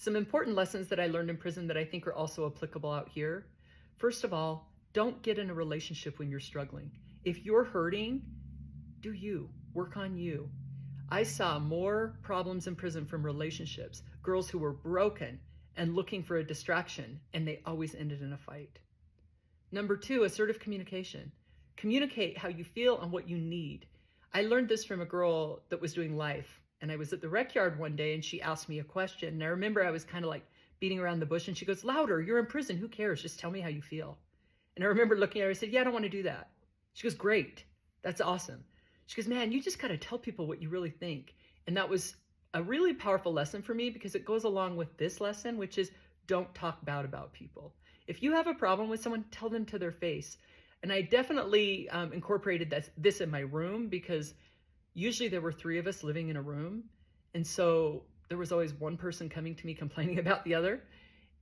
Some important lessons that I learned in prison that I think are also applicable out here. First of all, don't get in a relationship when you're struggling. If you're hurting, do you. Work on you. I saw more problems in prison from relationships, girls who were broken and looking for a distraction, and they always ended in a fight. Number two, assertive communication. Communicate how you feel and what you need. I learned this from a girl that was doing life, and I was at the rec yard one day and she asked me a question, and I remember I was kind of like beating around the bush, and she goes, "Louder, you're in prison, who cares? Just tell me how you feel." And I remember looking at her, I said, "Yeah, I don't want to do that." She goes, "Great, that's awesome." She goes, "Man, you just got to tell people what you really think." And that was a really powerful lesson for me because it goes along with this lesson, which is don't talk bad about people. If you have a problem with someone, tell them to their face. And I definitely incorporated this in my room because usually there were three of us living in a room. And so there was always one person coming to me complaining about the other.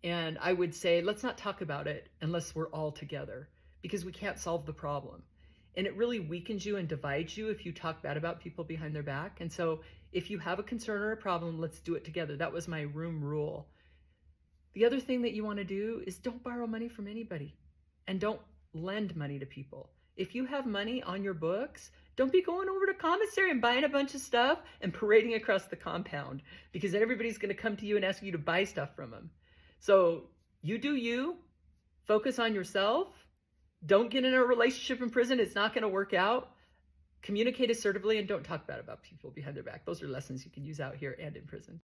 And I would say, let's not talk about it unless we're all together because we can't solve the problem. And it really weakens you and divides you if you talk bad about people behind their back. And so if you have a concern or a problem, let's do it together. That was my room rule. The other thing that you want to do is don't borrow money from anybody and don't lend money to people. If you have money on your books, don't be going over to commissary and buying a bunch of stuff and parading across the compound because everybody's going to come to you and ask you to buy stuff from them. So you do you, focus on yourself. Don't get in a relationship in prison. It's not going to work out. Communicate assertively and don't talk bad about people behind their back. Those are lessons you can use out here and in prison.